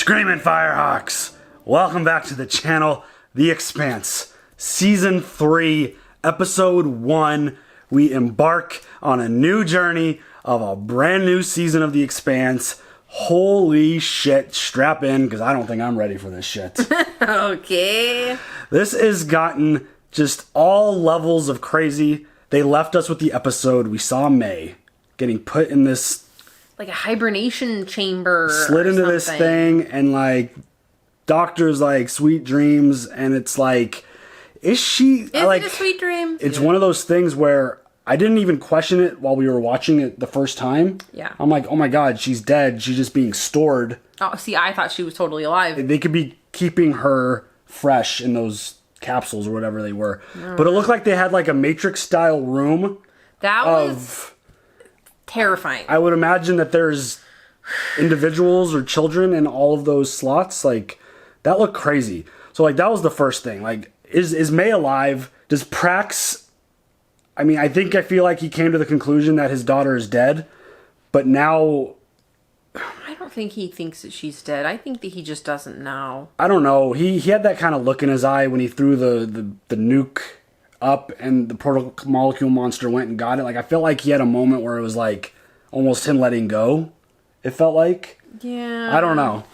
Screaming Firehawks! Welcome back to the channel, The Expanse. Season 3, Episode 1. We embark on a new journey of a brand new season of The Expanse. Holy shit, strap in, because I don't think I'm ready for this shit. Okay. This has gotten just all levels of crazy. They left us with the episode. We saw May getting put in this... like a hibernation chamber. Slid into this thing, and like, doctor's like, sweet dreams, and it's like, is she... Is like, it a sweet dream? It's one of those things where I didn't even question it while we were watching it the first time. Yeah. I'm like, oh my god, she's dead. She's just being stored. Oh, see, I thought she was totally alive. They could be keeping her fresh in those capsules or whatever they were. But it looked like they had like a Matrix-style room. That was terrifying. I would imagine that there's individuals or children in all of those slots. Like, that looked crazy. So, like, that was the first thing. Like, is May alive? Does Prax... I mean, I feel like he came to the conclusion that his daughter is dead. But now... I don't think he thinks that she's dead. I think that he just doesn't know. I don't know. He had that kind of look in his eye when he threw the nuke up and the proto-molecule monster went and got it. Like, I felt like he had a moment where it was like almost him letting go. It felt like. Yeah. I don't know.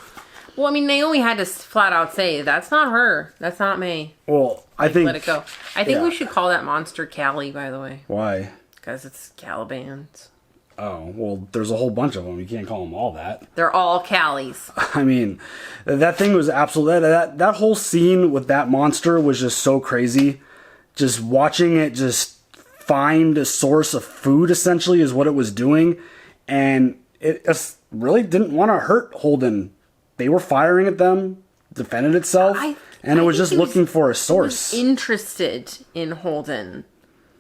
Well, I mean, Naomi had to flat out say, that's not her. That's not May. Well, I think... let it go. I think we should call that monster Callie, by the way. Why? Because it's Caliban's. Oh, well, there's a whole bunch of them. You can't call them all that. They're all Callies. I mean, that thing was absolutely... That whole scene with that monster was just so crazy. Just watching it just find a source of food, essentially, is what it was doing. And it really didn't want to hurt Holden. They were firing at them, defended itself, and it was just looking for a source. It was interested in Holden.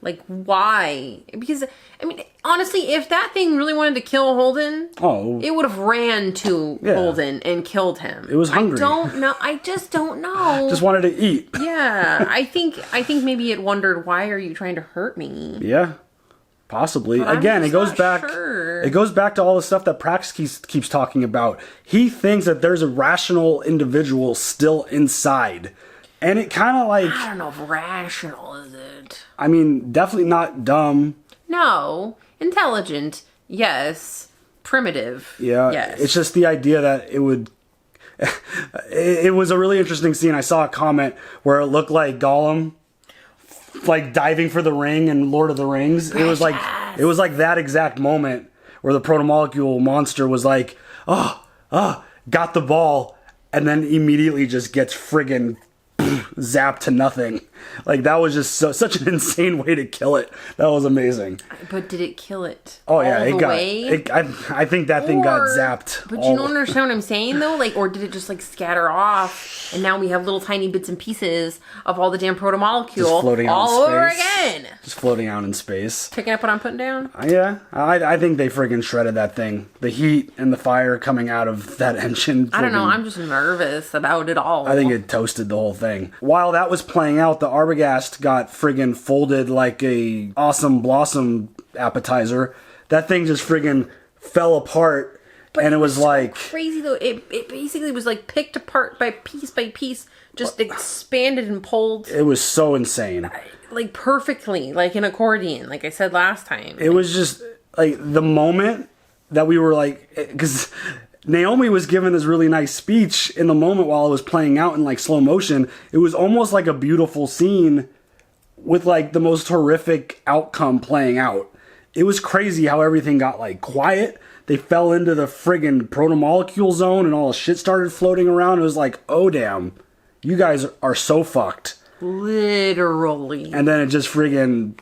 Like, why? Because, I mean, honestly, if that thing really wanted to kill Holden, it would have ran to Holden and killed him. It was hungry. I don't know. I just don't know. Just wanted to eat. Yeah. I think maybe it wondered, why are you trying to hurt me? Yeah. Possibly. But again, it goes back. Sure. It goes back to all the stuff that Prax keeps talking about. He thinks that there's a rational individual still inside, and it kind of like, I don't know if rational is it. I mean, definitely not dumb. No, intelligent. Yes. Primitive. Yeah. Yes. It's just the idea that it would. It was a really interesting scene. I saw a comment where it looked like Gollum, like diving for the ring in Lord of the Rings. It was like that exact moment where the protomolecule monster was like, got the ball, and then immediately just gets friggin' zapped to nothing. Like, that was just such an insane way to kill it. That was amazing. But did it kill it? Oh yeah, all it the got. way? I think that thing got zapped. But you don't understand what I'm saying, though. Like, or did it just like scatter off, and now we have little tiny bits and pieces of all the damn protomolecule just floating out all in space. over again, just floating out in space. picking up what I'm putting down. Yeah, I think they friggin' shredded that thing. The heat and the fire coming out of that engine. I don't know. I'm just nervous about it all. I think it toasted the whole thing. While that was playing out, the Arbogast got friggin' folded like a awesome blossom appetizer. That thing just friggin' fell apart, and it was like crazy though. It basically was like picked apart by piece, just expanded and pulled. It was so insane, like perfectly, like an accordion. Like I said last time, it was just like the moment that we were like, because Naomi was given this really nice speech in the moment while it was playing out in like slow motion. It was almost like a beautiful scene with like the most horrific outcome playing out. It was crazy how everything got like quiet. They fell into the friggin' protomolecule zone and all the shit started floating around. It was like, oh damn, you guys are so fucked. Literally. And then it just friggin'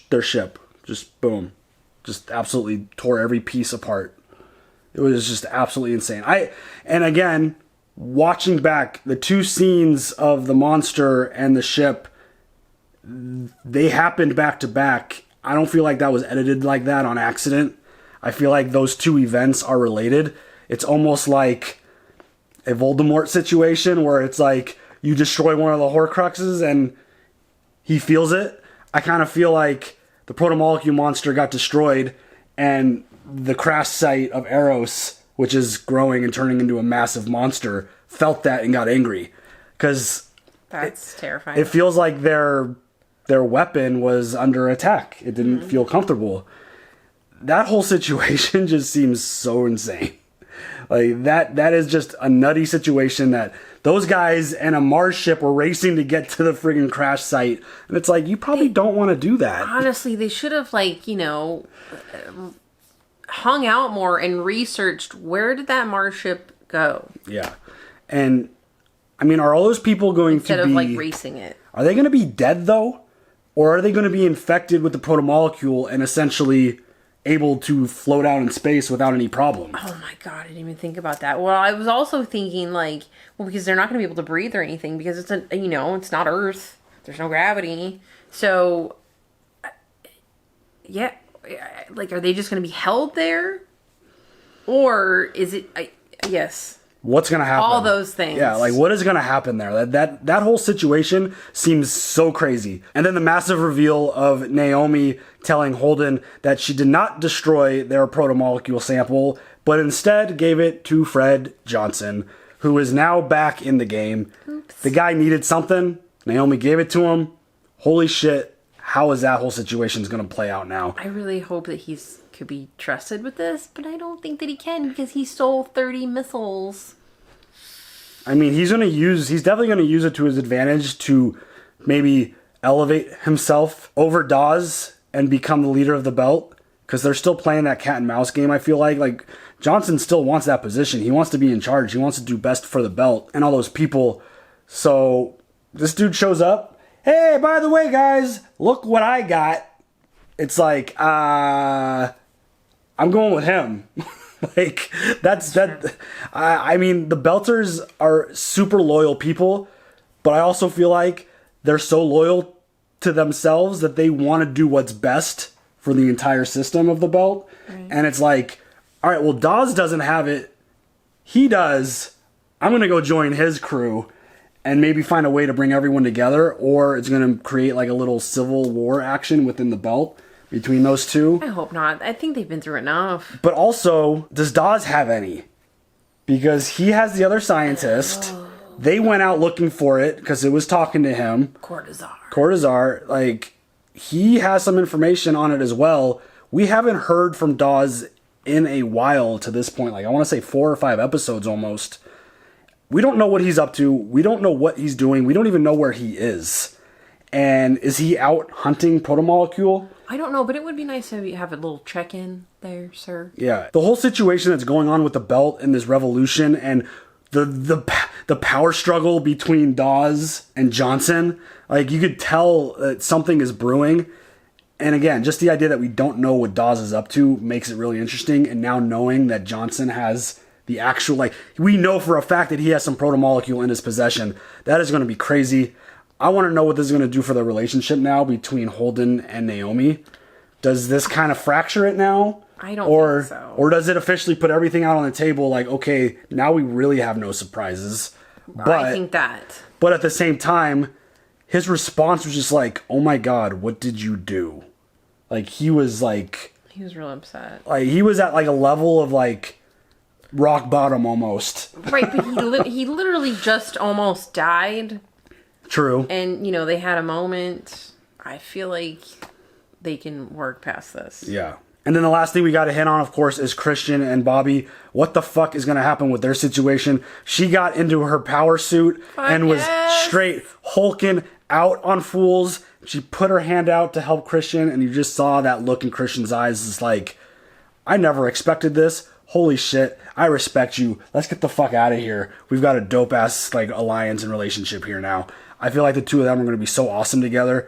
their ship. Just boom. Just absolutely tore every piece apart. It was just absolutely insane. And again, watching back the two scenes of the monster and the ship, they happened back to back. I don't feel like that was edited like that on accident. I feel like those two events are related. It's almost like a Voldemort situation where it's like you destroy one of the Horcruxes and he feels it. I kind of feel like the protomolecule monster got destroyed and the crash site of Eros which is growing and turning into a massive monster, felt that and got angry. Because that's terrifying. It feels like their weapon was under attack. It didn't feel comfortable. That whole situation just seems so insane. Like that is just a nutty situation that those guys and a Mars ship were racing to get to the friggin' crash site. And it's like, you probably don't want to do that. Honestly, they should have, like, you know, hung out more and researched where did that Mars ship go. Yeah. And, I mean, are all those people going Instead to be... of, like, racing it. Are they going to be dead, though? Or are they going to be infected with the protomolecule and essentially able to float out in space without any problem? Oh my god, I didn't even think about that. Well, I was also thinking, like, well, because they're not going to be able to breathe or anything because it's it's not Earth. There's no gravity. So, yeah, like, are they just going to be held there? Or is it, yes. What's going to happen? All those things. Yeah, like, what is going to happen there? That whole situation seems so crazy. And then the massive reveal of Naomi telling Holden that she did not destroy their protomolecule sample, but instead gave it to Fred Johnson, who is now back in the game. Oops. The guy needed something. Naomi gave it to him. Holy shit. How is that whole situation going to play out now? I really hope that could be trusted with this, but I don't think that he can because he stole 30 missiles. I mean, he's definitely going to use it to his advantage to maybe elevate himself over Dawes and become the leader of the belt, because they're still playing that cat and mouse game. I feel like Johnson still wants that position. He wants to be in charge. He wants to do best for the belt and all those people. So this dude shows up. Hey, by the way, guys, look what I got. It's like, I'm going with him. Like, I mean, the Belters are super loyal people, but I also feel like they're so loyal to themselves that they want to do what's best for the entire system of the belt. Right. And it's like, all right, well, Dawes doesn't have it. He does. I'm going to go join his crew and maybe find a way to bring everyone together, or it's going to create like a little civil war action within the belt between those two. I hope not. I think they've been through enough. But also, does Dawes have any? Because he has the other scientist. They went out looking for it because it was talking to him. Cortazar. Like, he has some information on it as well. We haven't heard from Dawes in a while to this point. Like, I want to say 4 or 5 episodes almost. We don't know what he's up to. We don't know what he's doing. We don't even know where he is. And is he out hunting protomolecule? I don't know, but it would be nice to have a little check-in there, sir. Yeah. The whole situation that's going on with the belt and this revolution and the power struggle between Dawes and Johnson, like, you could tell that something is brewing. And again, just the idea that we don't know what Dawes is up to makes it really interesting. And now knowing that Johnson has the actual, like, we know for a fact that he has some protomolecule in his possession, that is going to be crazy. I want to know what this is going to do for the relationship now between Holden and Naomi. Does this kind of fracture it now? I don't think so. Or does it officially put everything out on the table like, okay, now we really have no surprises? But I think that. But at the same time, his response was just like, oh my God, what did you do? Like, he was like... He was real upset. Like, he was at like a level of like rock bottom almost. Right, but he literally just almost died. True. And, they had a moment. I feel like they can work past this. Yeah. And then the last thing we got to hit on, of course, is Christian and Bobbie. What the fuck is going to happen with their situation? She got into her power suit and was straight hulking out on fools. She put her hand out to help Christian, and you just saw that look in Christian's eyes. It's like, I never expected this. Holy shit, I respect you. Let's get the fuck out of here. We've got a dope-ass like alliance and relationship here now. I feel like the two of them are going to be so awesome together.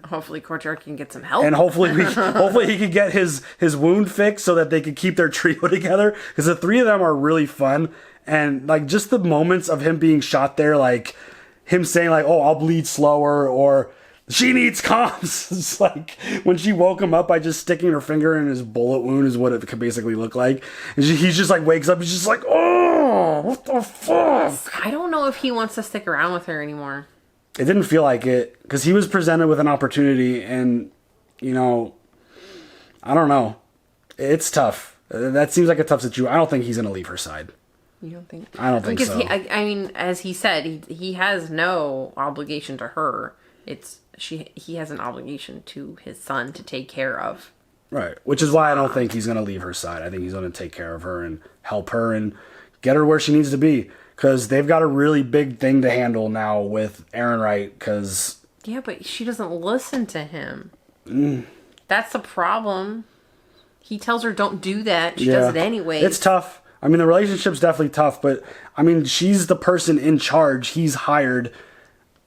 Hopefully Cortazar can get some help. And hopefully he could get his wound fixed so that they could keep their trio together. Because the three of them are really fun. And like just the moments of him being shot there, like him saying like, oh, I'll bleed slower, or she needs comms. It's like when she woke him up by just sticking her finger in his bullet wound is what it could basically look like. And he just like wakes up, he's just like, oh, what the fuck? I don't know if he wants to stick around with her anymore. It didn't feel like it, because he was presented with an opportunity, and, I don't know. It's tough. That seems like a tough situation. I don't think he's going to leave her side. You don't think? I don't think so. I mean, as he said, he has no obligation to her. He has an obligation to his son to take care of. Right, which is why I don't think he's going to leave her side. I think he's going to take care of her and help her and get her where she needs to be. Because they've got a really big thing to handle now with Ehrenreich. Because yeah, but she doesn't listen to him. That's the problem. He tells her don't do that. She does it anyway. It's tough. I mean, the relationship's definitely tough. But I mean, she's the person in charge. He's hired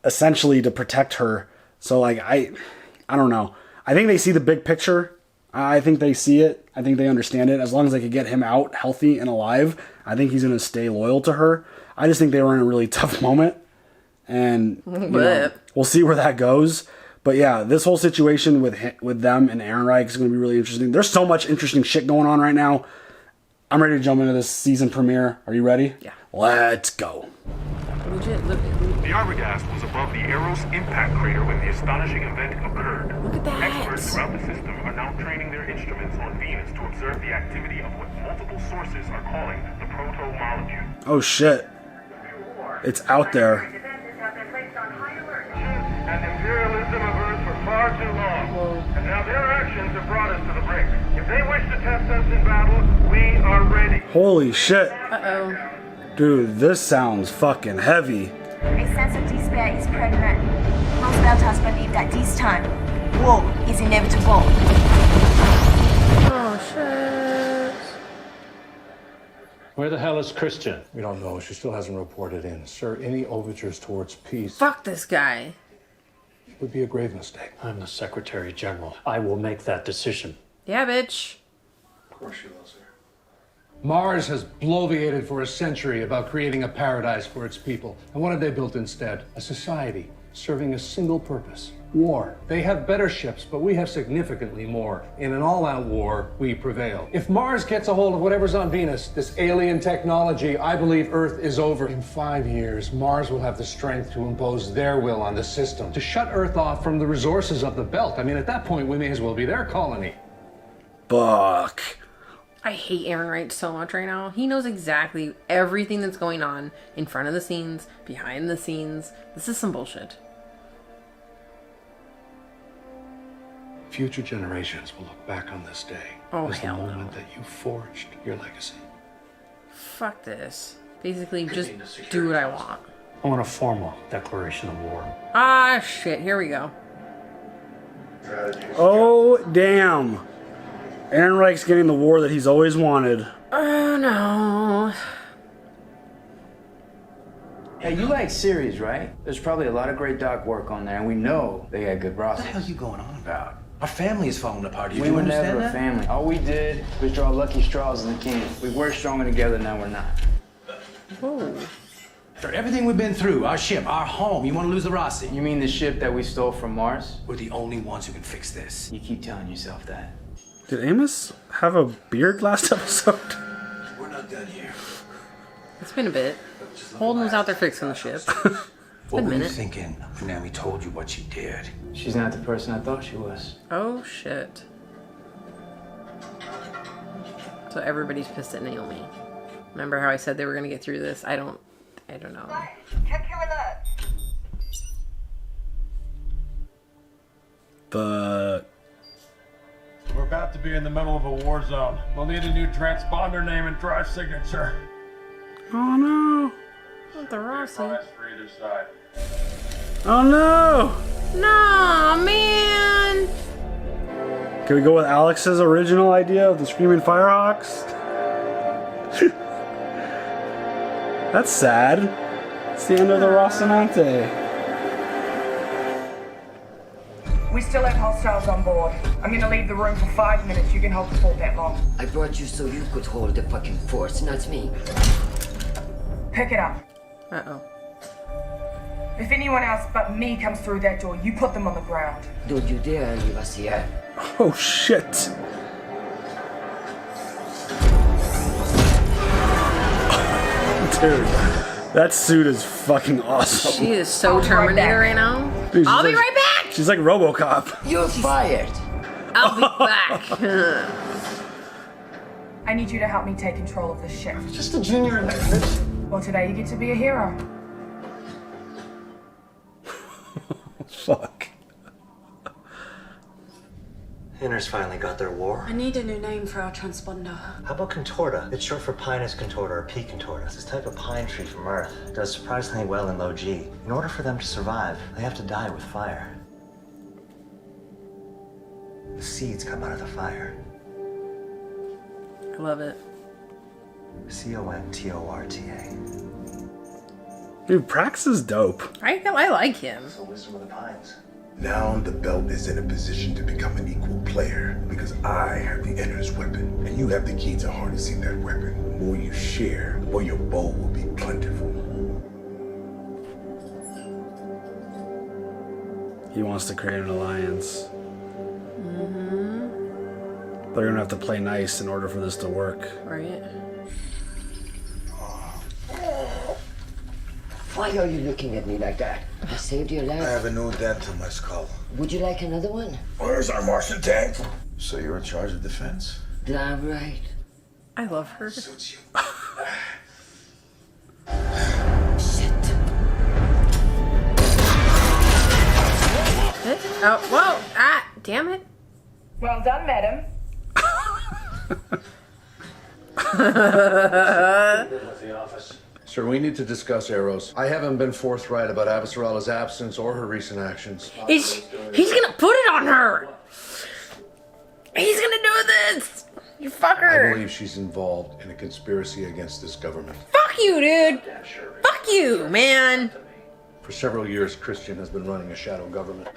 essentially to protect her. So like, I don't know. I think they see the big picture. I think they see it. I think they understand it. As long as they could get him out healthy and alive, I think he's going to stay loyal to her. I just think they were in a really tough moment. And you know, we'll see where that goes. But yeah, this whole situation with them and Ehrenreich is going to be really interesting. There's so much interesting shit going on right now. I'm ready to jump into this season premiere. Are you ready? Yeah. Let's go. Legit, look. The Arbogast was above the Eros impact crater when the astonishing event occurred. Look at that. Experts throughout the system are now training their instruments on Venus to observe the activity of what multiple sources are calling the proto-molecule. Oh shit. It's out there. And imperialism of Earth for far too long. And now their actions have brought us to the brink. If they wish to test us in battle, we are ready. Holy shit. Uh-oh. Dude, this sounds fucking heavy. A sense of despair is pregnant. Roosevelt has believed that this time, war is inevitable. Oh, shit. Where the hell is Christian? We don't know. She still hasn't reported in. Sir, any overtures towards peace Fuck this guy. would be a grave mistake. I'm the Secretary General. I will make that decision. Yeah, bitch. Of course she will, sir. Mars has bloviated for a century about creating a paradise for its people. And what have they built instead? A society serving a single purpose: war. They have better ships, but we have significantly more. In an all-out war, we prevail. If Mars gets a hold of whatever's on Venus, this alien technology, I believe Earth is over. In 5 years, Mars will have the strength to impose their will on the system, to shut Earth off from the resources of the belt. I mean, at that point, we may as well be their colony. Fuck. I hate Ehrenreich so much right now. He knows exactly everything that's going on in front of the scenes, behind the scenes. This is some bullshit. Future generations will look back on this day as the moment that you forged your legacy. Fuck this. Basically, just do what I want. I want a formal declaration of war. Ah, shit. Here we go. Oh, damn. Ehrenreich's getting the war that he's always wanted. Oh, no. Hey, you like series, right? There's probably a lot of great doc work on there, and we know they got good rosters. What the hell are you going on about? Our family is falling apart. We were never a family. All we did was draw lucky straws in the can. We were stronger together, now we're not. Oh. For everything we've been through, our ship, our home, you want to lose the Rossi? You mean the ship that we stole from Mars? We're the only ones who can fix this. You keep telling yourself that. Did Amos have a beard last episode? We're not done here. It's been a bit. Holden was out there fixing the ship. What were you thinking when Naomi told you what she did? She's not the person I thought she was. Oh, shit. So everybody's pissed at Naomi. Remember how I said they were going to get through this? I don't know. Check your alert. But We're about to be in the middle of a war zone. We'll need a new transponder name and drive signature. oh no. Not the Rossi. For either side. Oh no. No, man. Can we go with Alex's original idea of the Screaming Firehawks? That's sad. It's the end of the Rocinante. We still have hostiles on board. I'm gonna leave the room for 5 minutes. You can hold the fort that long. I brought you so you could hold the fucking force, not me. Pick it up. Uh-oh. If anyone else but me comes through that door, you put them on the ground. Don't you dare leave us here. Oh shit. Dude, that suit is fucking awesome. She is so Terminator right now. Dude, I'll be right back. She's like RoboCop. You're fired. I'll be back. I need you to help me take control of the ship. Just a junior in that. Well, today you get to be a hero. Fuck. Inners finally got their war. I need a new name for our transponder. How about contorta? It's short for Pinus contorta or P contorta. It's this type of pine tree from Earth. It does surprisingly well in low G. In order for them to survive, they have to die with fire. The seeds come out of the fire. I love it. Contorta. Dude, Prax is dope. I like him. It's the wisdom of the pines. Now the belt is in a position to become an equal player because I have the Inner's weapon and you have the key to harnessing that weapon. The more you share, the more your bow will be plentiful. He wants to create an alliance. They're gonna have to play nice in order for this to work. Right. Why are you looking at me like that? I saved your life. I have a new dent in my skull. Would you like another one? Where's our Martian tank? So you're in charge of defense? Damn right. I love her. Suits you. Oh, whoa! Ah, damn it! Well done, madam. The office. Sir, we need to discuss Eros. I haven't been forthright about Avasarala's absence or her recent actions. He's gonna put it on her! He's gonna do this! You fucker! I believe she's involved in a conspiracy against this government. Fuck you, dude! Fuck you, man! For several years, Christian has been running a shadow government.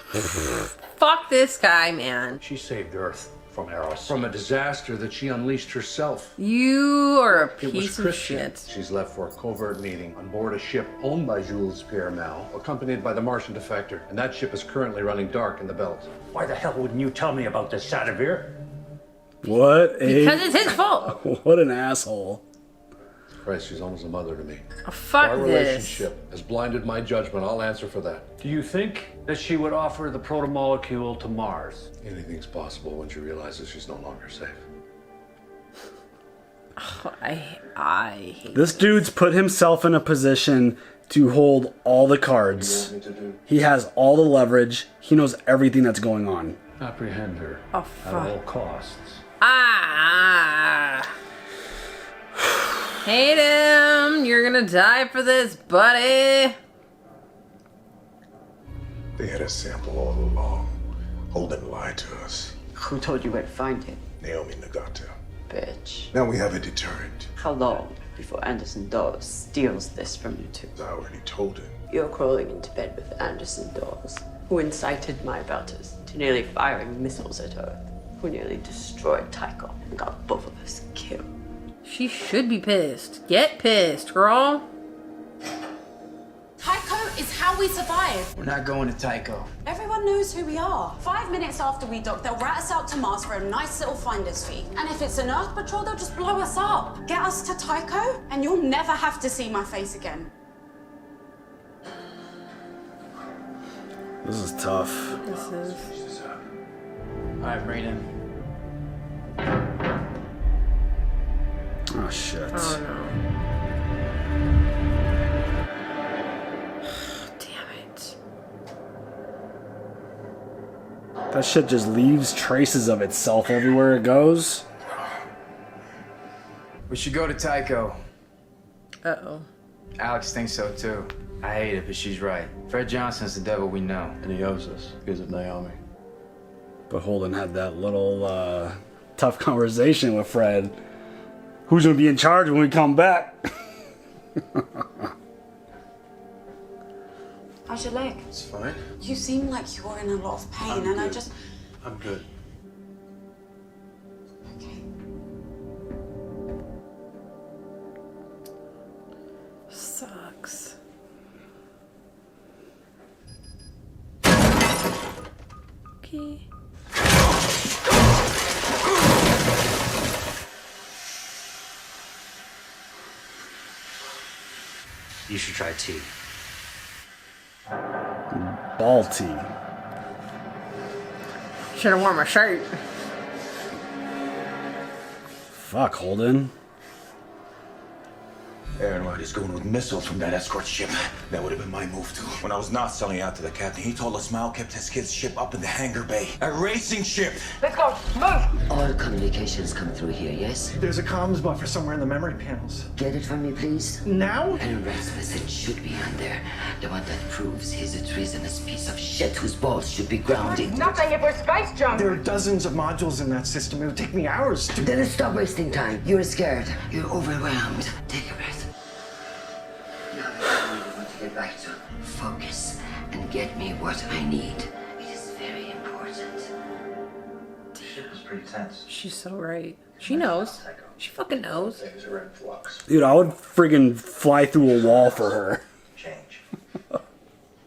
Fuck this guy, man. She saved Earth from Eros. From a disaster that she unleashed herself. You are a It was piece of Christian. shit. She's left for a covert meeting on board a ship owned by Jules Pierre Mal, accompanied by the Martian defector. And that ship is currently running dark in the belt. Why the hell wouldn't you tell me about this, Sadavir? What a... Because it's his fault. What an asshole. Christ, she's almost a mother to me. Oh, fuck Our this. relationship has blinded my judgment. I'll answer for that. Do you think that she would offer the protomolecule to Mars? Anything's possible when she realizes she's no longer safe. Oh, I hate This dude's put himself in a position to hold all the cards. He has all the leverage. He knows everything that's going on. Apprehend her at all costs. Hate him. You're gonna die for this, buddy. They had a sample all along. Holden lied to us. Who told you where to find it? Naomi Nagata. Bitch. Now we have a deterrent. How long before Anderson Dawes steals this from you two? I already told him. You're crawling into bed with Anderson Dawes, who incited my belters to nearly firing missiles at Earth, who nearly destroyed Tycho and got both of us killed. She should be pissed. Get pissed, girl. Tycho is how we survive. We're not going to Tycho. Everyone knows who we are. 5 minutes after we dock, they'll rat us out to Mars for a nice little finder's fee. And if it's an Earth patrol, they'll just blow us up. Get us to Tycho, and you'll never have to see my face again. This is tough. This is... Alright, bring it in. Oh, shit. Oh, no. Damn it. That shit just leaves traces of itself everywhere it goes. We should go to Tycho. Uh-oh. Alex thinks so too. I hate it, but she's right. Fred Johnson's the devil we know. And he owes us because of Naomi. But Holden had that little tough conversation with Fred. Who's gonna be in charge when we come back? How's your leg? It's fine. You seem like you're in a lot of pain, and I just... I'm good. Okay. Sucks. Okay. You should try tea. Ball tea. Should have worn my shirt. Fuck, Holden. Everybody's going with missiles from that escort ship. That would have been my move, too. When I was not selling out to the captain, he told us Mal kept his kid's ship up in the hangar bay. A racing ship! Let's go. Move! All communications come through here, yes? There's a comms buffer somewhere in the memory panels. Get it for me, please? Now? Elrond's message should be on there. The one that proves he's a treasonous piece of shit whose balls should be grounded. Nothing if we're space junk. There are dozens of modules in that system. It would take me hours to... Then stop wasting time. You're scared. You're overwhelmed. Take a breath. Now I want to get back to focus and get me what I need. It is very important. The ship was pretty tense. She's so right. She knows. She fucking knows. Things are in flux. Dude, I would friggin' fly through a wall for her. Change.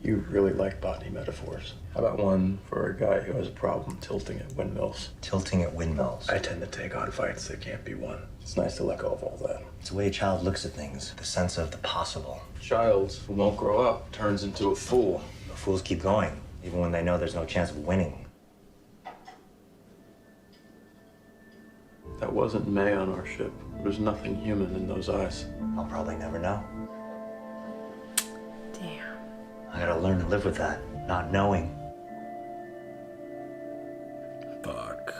You really like botany metaphors. How about one for a guy who has a problem tilting at windmills? Tilting at windmills. I tend to take on fights that can't be won. It's nice to let go of all that. It's the way a child looks at things, the sense of the possible. Child who won't grow up turns into a fool. Fools keep going, even when they know there's no chance of winning. That wasn't May on our ship. There was nothing human in those eyes. I'll probably never know. Damn. I gotta learn to live with that, not knowing. Fuck.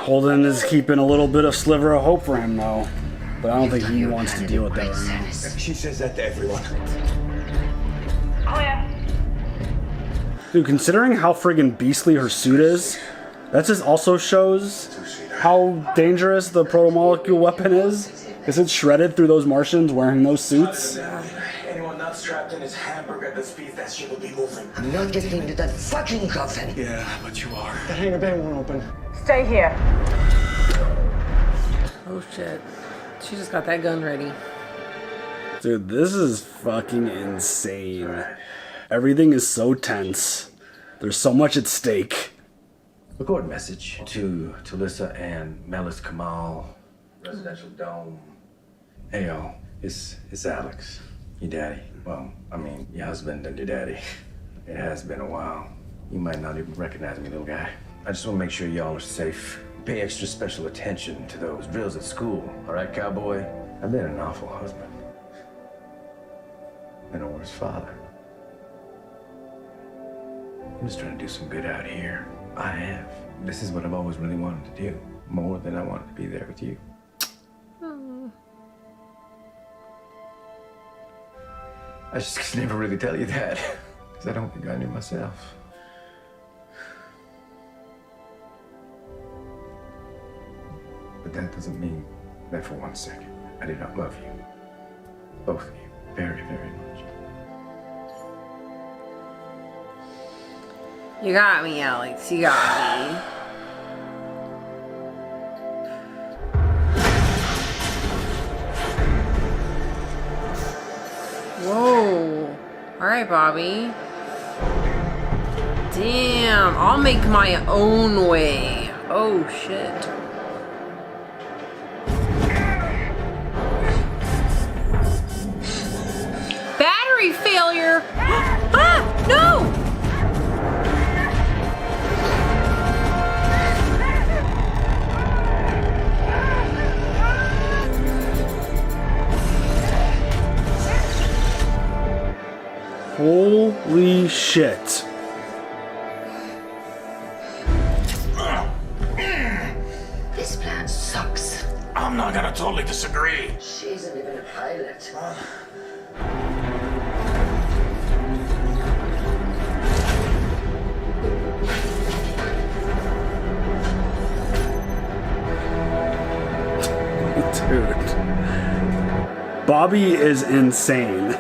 Holden is keeping a little bit of sliver of hope for him, though. But I don't think he wants to deal with that right now. She says that to everyone. Clear. Dude, considering how friggin' beastly her suit is, that just also shows how dangerous the proto-molecule weapon is. Because it's shredded through those Martians wearing those suits. Anyone not strapped in his hamburger at the speed that ship will be moving. I'm not getting into that fucking coffin. Yeah, but you are. The hangar bay won't open. Stay here. Oh shit. She just got that gun ready. Dude, this is fucking insane. Everything is so tense. There's so much at stake. Record message to Talissa and Melis Kamal, Residential Dome. Hey y'all, it's Alex, your daddy. Well, I mean, your husband and your daddy. It has been a while. You might not even recognize me, little guy. I just want to make sure y'all are safe. Pay extra special attention to those drills at school, all right, cowboy? I've been an awful husband. And a worse father. I'm just trying to do some good out here. I have. This is what I've always really wanted to do. More than I wanted to be there with you. I just could never really tell you that. Because I don't think I knew myself. But that doesn't mean that for 1 second I did not love you. Both of you. Very, very much. You got me, Alex. You got me. Whoa. Alright, Bobbie. Damn. I'll make my own way. Oh, shit. Battery failure. Ah, no! Holy shit. This plan sucks. I'm not gonna totally disagree. She isn't even a pilot. Dude. Bobbie is insane.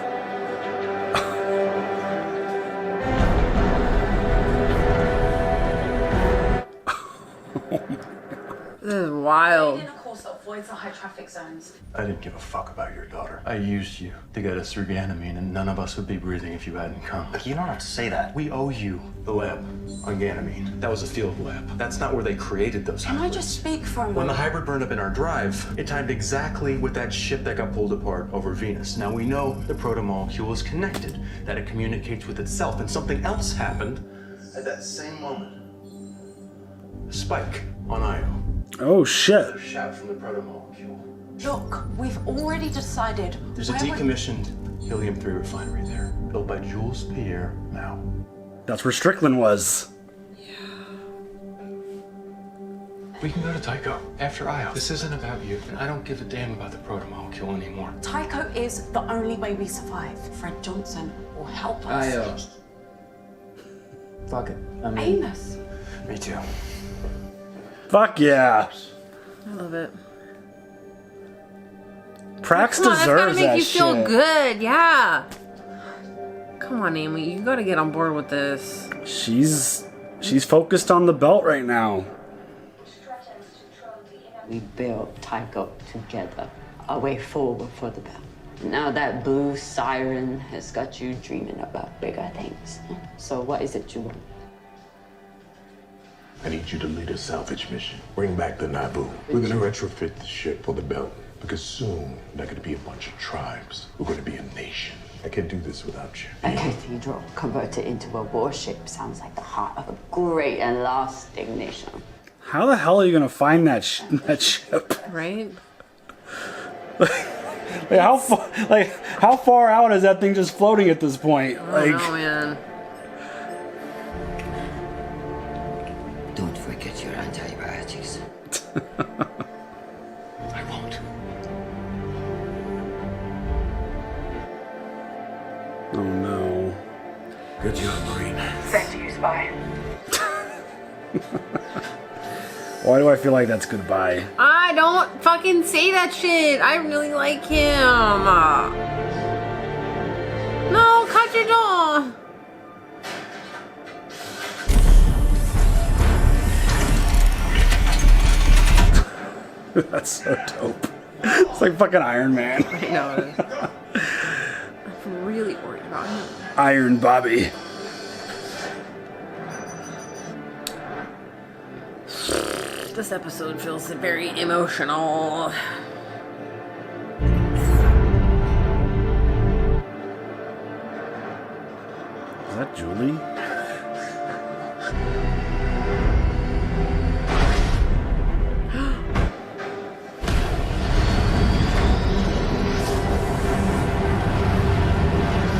This is wild. In a course that avoids the high traffic zones. I didn't give a fuck about your daughter. I used you to get us through Ganymede, and none of us would be breathing if you hadn't come. Look, you don't have to say that. We owe you the lab on Ganymede. That was a field lab. That's not where they created those Can I hybrids. just speak for a moment? When the hybrid burned up in our drive, it timed exactly with that ship that got pulled apart over Venus. Now we know the protomolecule is connected, that it communicates with itself, and something else happened At that same moment, a spike on Io. Oh shit. A shout from the protomolecule. Look, we've already decided. There's a decommissioned helium-3 refinery there, built by Jules Pierre Mao. That's where Strickland was. We can go to Tycho after Io. This isn't about you, and I don't give a damn about the protomolecule anymore. Tycho is the only way we survive. Fred Johnson will help us. Fuck it. Amos. Me too. Fuck yeah. I love it. Prax Come on, deserves that's gotta make that you feel shit. good, yeah. Come on, Naomi, you gotta get on board with this. She's focused on the belt right now. We built Tycho together, a way forward for the belt. Now that blue siren has got you dreaming about bigger things. So what is it you want? I need you to lead a salvage mission. Bring back the Naboo. We're gonna retrofit the ship for the belt. Because soon, they're gonna be a bunch of tribes. We're gonna be a nation. I can't do this without you. A cathedral converted into a warship sounds like the heart of a great and lasting nation. How the hell are you gonna find that ship? Right? How far out is that thing just floating at this point? I don't know, man. Don't forget your antibiotics. I won't. Oh no. Good job, Marine. Same to you, Spy. Why do I feel like that's goodbye? I don't fucking say that shit. I really like him. No, cut your jaw. That's so dope. It's like fucking Iron Man. I know it is. I'm really worried about him. Iron Bobbie. This episode feels very emotional. Is that Julie?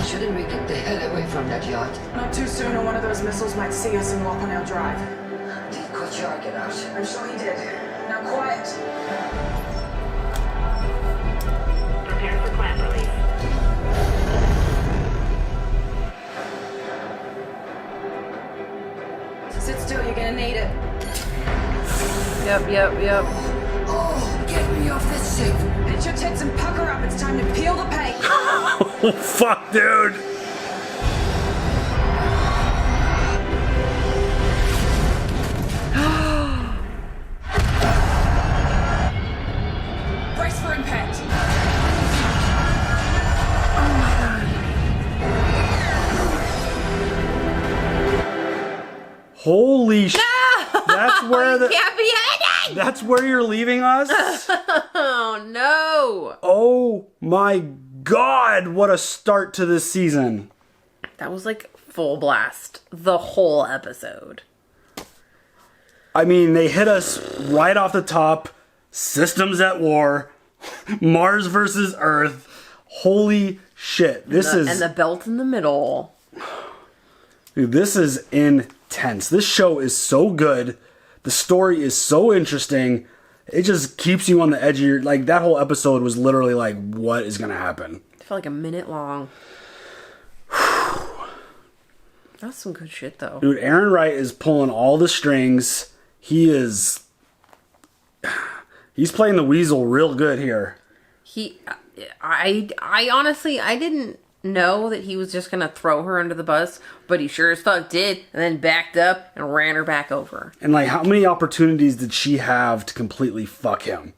Shouldn't we get the hell away from that yacht? Not too soon, or one of those missiles might see us and walk on our drive. Did Kochar get out? I'm sure he did. Now quiet. Prepare for clamp release. Sit still, you're gonna need it. Yep. Oh, get me off this ship! Pinch your tits and pucker up. It's time to peel the paint. Oh, fuck, dude. Brace for impact. Holy shit. That's where the Can't be ending. That's where you're leaving us? Oh no. Oh my god, what a start to this season. That was like full blast. The whole episode. I mean, they hit us right off the top. Systems at war. Mars versus Earth. Holy shit. And the belt in the middle. Dude, this is intense. This show is so good. The story is so interesting. It just keeps you on the edge of your... Like, that whole episode was literally like, what is going to happen? It felt like a minute long. That's some good shit, though. Dude, Aaron Wright is pulling all the strings. He's playing the weasel real good here. I honestly, I didn't know that he was just gonna throw her under the bus, but he sure as fuck did, and then backed up and ran her back over. And like, how many opportunities did she have to completely fuck him?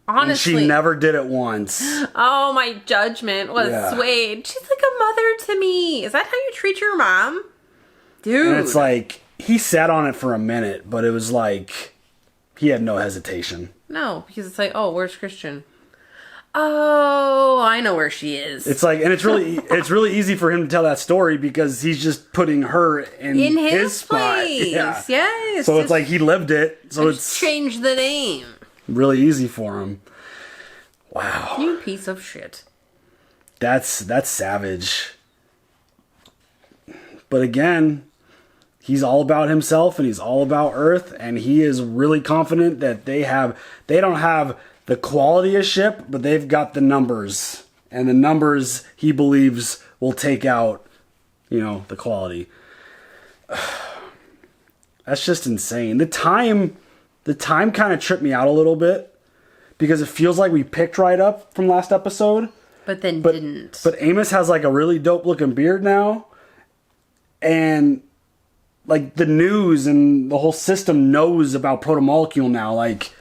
Honestly, and she never did it once. Oh, my judgment was swayed. She's like a mother to me. Is that how you treat your mom? Dude. And it's like, he sat on it for a minute, but it was like, he had no hesitation. No, because it's like, oh, where's Christian? Oh, I know where she is. It's like, and it's really easy for him to tell that story because he's just putting her in his spot. place. Yeah. Yes. So it's like he lived it. So it's changed the name. Really easy for him. Wow. You piece of shit. That's savage. But again, he's all about himself and he's all about Earth, and he is really confident that they don't have the quality of ship, but they've got the numbers. And the numbers he believes will take out, the quality. That's just insane. The time kind of tripped me out a little bit because it feels like we picked right up from last episode. But then didn't. But Amos has like a really dope looking beard now. And like the news and the whole system knows about protomolecule now. Like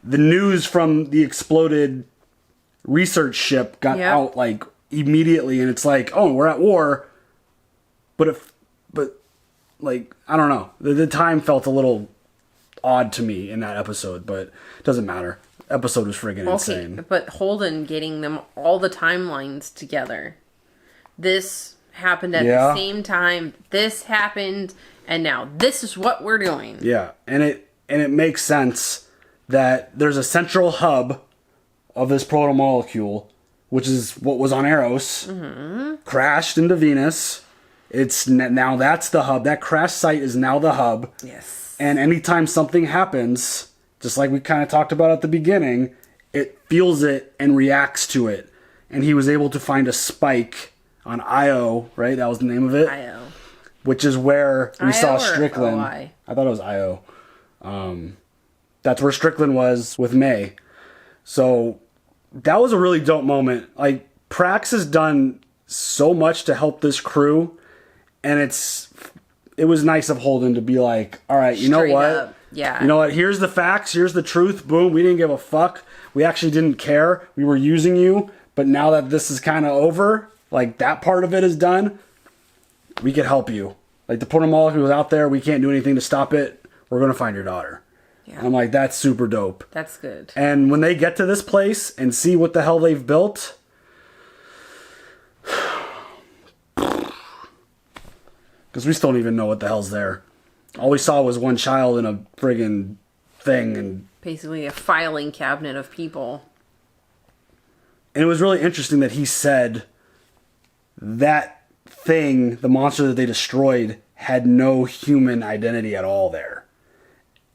the news from the exploded research ship got out like immediately, and it's like, oh, we're at war. But like, I don't know. The time felt a little odd to me in that episode, but it doesn't matter. Episode was friggin' insane. But Holden getting them all the timelines together. This happened at the same time. This happened, and now this is what we're doing. Yeah, and it makes sense that there's a central hub of this protomolecule, which is what was on Eros, crashed into Venus. It's now that's the hub. That crash site is now the hub. Yes. And anytime something happens, just like we kind of talked about at the beginning, it feels it and reacts to it. And he was able to find a spike on Io, right? That was the name of it. Io. Which is where we saw Io or Strickland. OI? I thought it was Io. That's where Strickland was with May. So that was a really dope moment. Like, Prax has done so much to help this crew, and it was nice of Holden to be like, all right, you know what? Up. Yeah. You know what? Here's the facts. Here's the truth. Boom. We didn't give a fuck. We actually didn't care. We were using you. But now that this is kind of over, like that part of it is done, we can help you. Like the protomolecule was out there. We can't do anything to stop it. We're going to find your daughter. Yeah. And I'm like, that's super dope. That's good. And when they get to this place and see what the hell they've built, because we still don't even know what the hell's there. All we saw was one child in a friggin' thing. And basically a filing cabinet of people. And it was really interesting that he said that thing, the monster that they destroyed, had no human identity at all there.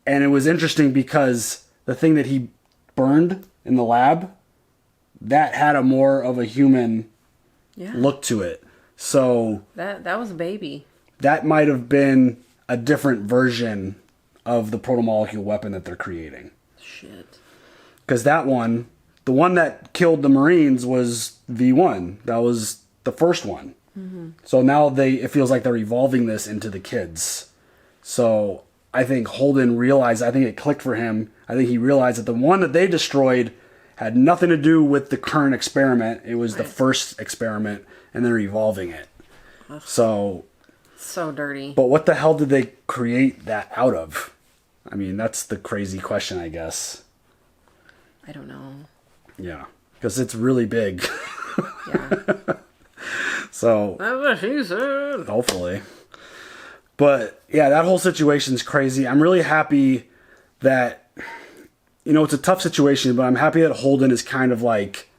And it was interesting because the thing that he burned in the lab, that had a more of a human look to it. So that was a baby. That might have been a different version of the protomolecule weapon that they're creating. Shit. Because that one, the one that killed the Marines was V1. That was the first one. Mm-hmm. So now it feels like they're evolving this into the kids. So I think Holden realized, I think it clicked for him. I think he realized that the one that they destroyed had nothing to do with the current experiment. It was the first experiment, and they're evolving it. Ugh. So dirty. But what the hell did they create that out of? I mean, that's the crazy question, I guess. I don't know. Yeah, because it's really big. Yeah. So that's what she said. Hopefully. But yeah, that whole situation's crazy. I'm really happy that, it's a tough situation, but I'm happy that Holden is kind of like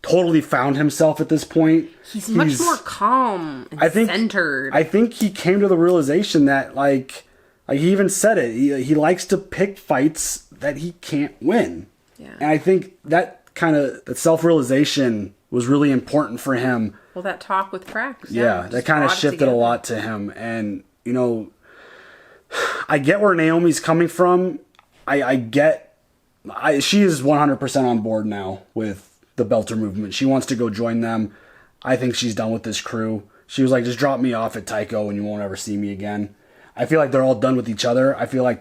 totally found himself at this point. He's much more calm and centered. I think he came to the realization that like he even said it. He likes to pick fights that he can't win. Yeah. And I think that self-realization was really important for him. Well, that talk with Prax. Yeah, that kind of shifted a lot to him. And, I get where Naomi's coming from. She is 100% on board now with the Belter movement. She wants to go join them. I think she's done with this crew. She was like, just drop me off at Tycho and you won't ever see me again. I feel like they're all done with each other. I feel like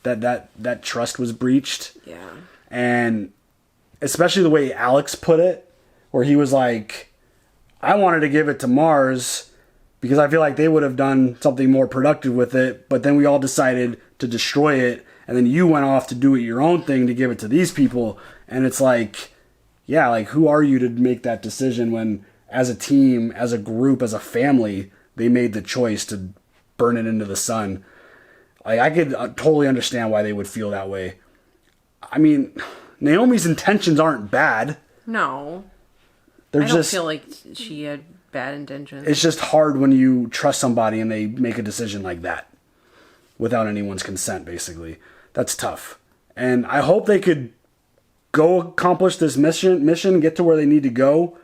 that trust was breached. Yeah. And especially the way Alex put it, where he was like, I wanted to give it to Mars because I feel like they would have done something more productive with it, but then we all decided to destroy it, and then you went off to do your own thing to give it to these people, and it's like, yeah, like, who are you to make that decision when, as a team, as a group, as a family, they made the choice to burn it into the sun? Like, I could totally understand why they would feel that way. I mean, Naomi's intentions aren't bad. No. I don't feel like she had bad intentions. It's just hard when you trust somebody and they make a decision like that without anyone's consent, basically. That's tough. And I hope they could go accomplish this mission, get to where they need to go,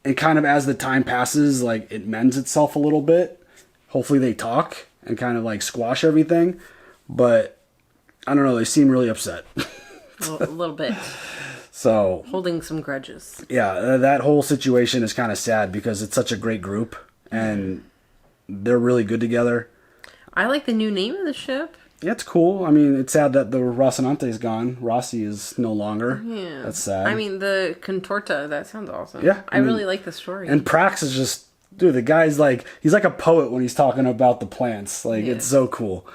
and kind of as the time passes, like, it mends itself a little bit. Hopefully they talk and kind of like squash everything. But I don't know, they seem really upset. A little bit. So holding some grudges. Yeah, that whole situation is kind of sad because it's such a great group and they're really good together. I like the new name of the ship. Yeah, it's cool. I mean, it's sad that the Rocinante is gone. Rossi is no longer. Yeah. That's sad. I mean, the Contorta, that sounds awesome. Yeah. I really like the story. And Prax is just, dude, the guy's like, he's like a poet when he's talking about the plants. Like, it's so cool.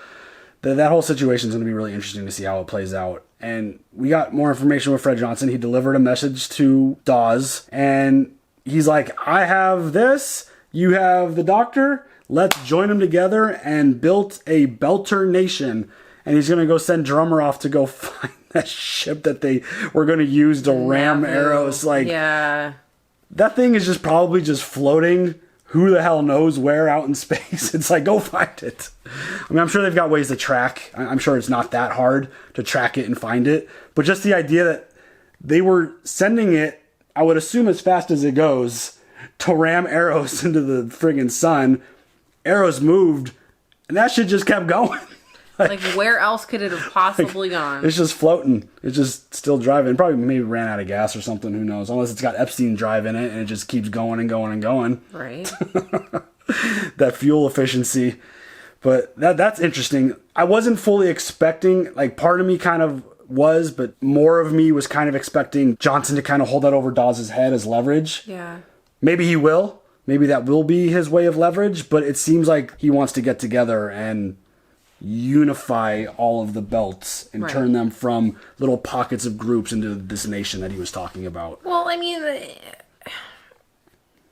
That whole situation is going to be really interesting to see how it plays out. And we got more information with Fred Johnson. He delivered a message to Dawes, and he's like, I have this, you have the doctor, let's join them together and build a Belter nation. And he's going to go send Drummer off to go find that ship that they were going to use to ram arrows. Like, yeah. That thing is just probably just floating. Who the hell knows where out in space? It's like, go find it. I mean, I'm sure they've got ways to track. I'm sure it's not that hard to track it and find it. But just the idea that they were sending it, I would assume as fast as it goes, to ram arrows into the friggin' sun. Arrows moved, and that shit just kept going. Like, where else could it have possibly gone? It's just floating. It's just still driving. Probably maybe ran out of gas or something. Who knows? Unless it's got Epstein drive in it and it just keeps going and going and going. Right. That fuel efficiency. But that's interesting. I wasn't fully expecting, like, part of me kind of was, but more of me was kind of expecting Johnson to kind of hold that over Dawes' head as leverage. Yeah. Maybe he will. Maybe that will be his way of leverage, but it seems like he wants to get together and unify all of the belts and turn them from little pockets of groups into this nation that he was talking about. Well, I mean,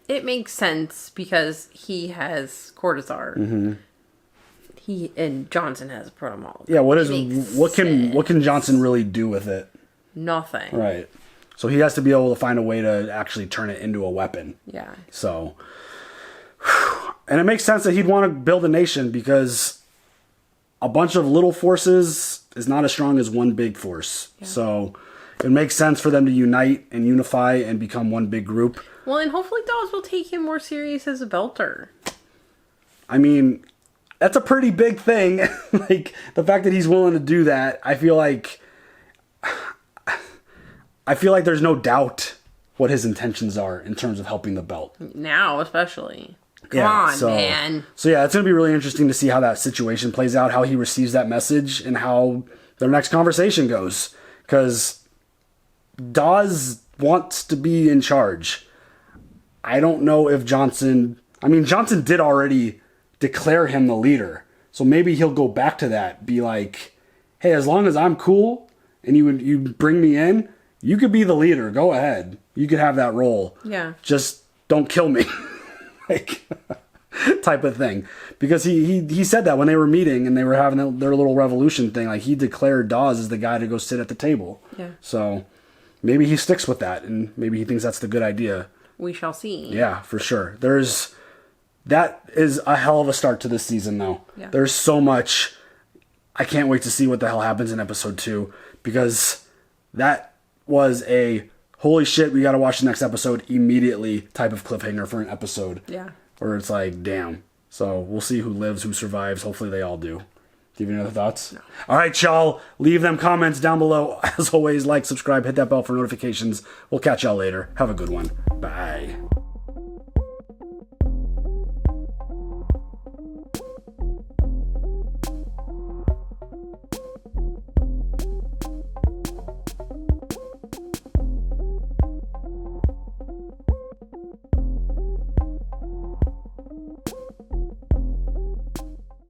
it makes sense because he has Cortazar. Mm-hmm. He and Johnson has Protomolecule. Yeah, what can Johnson really do with it? Nothing. Right. So he has to be able to find a way to actually turn it into a weapon. Yeah. So, and it makes sense that he'd want to build a nation because a bunch of little forces is not as strong as one big force. Yeah. So it makes sense for them to unite and unify and become one big group. Well, and hopefully Dawes will take him more serious as a belter. I mean, that's a pretty big thing. Like, the fact that he's willing to do that, I feel like there's no doubt what his intentions are in terms of helping the belt. Now, especially. Come on, man. So yeah, it's going to be really interesting to see how that situation plays out, how he receives that message, and how their next conversation goes. Because Dawes wants to be in charge. I don't know if Johnson did already declare him the leader. So maybe he'll go back to that, be like, hey, as long as I'm cool and you bring me in, you could be the leader. Go ahead. You could have that role. Yeah. Just don't kill me. Like, type of thing. Because he said that when they were meeting and they were having their little revolution thing. Like, he declared Dawes as the guy to go sit at the table. Yeah. So maybe he sticks with that and maybe he thinks that's the good idea. We shall see. Yeah, for sure. That is a hell of a start to this season, though. Yeah. There's so much. I can't wait to see what the hell happens in episode 2 because that was a holy shit, we gotta watch the next episode immediately type of cliffhanger for an episode. Yeah. Where it's like, damn. So we'll see who lives, who survives. Hopefully they all do. Do you have any other thoughts? No. All right, y'all. Leave them comments down below. As always, like, subscribe, hit that bell for notifications. We'll catch y'all later. Have a good one. Bye.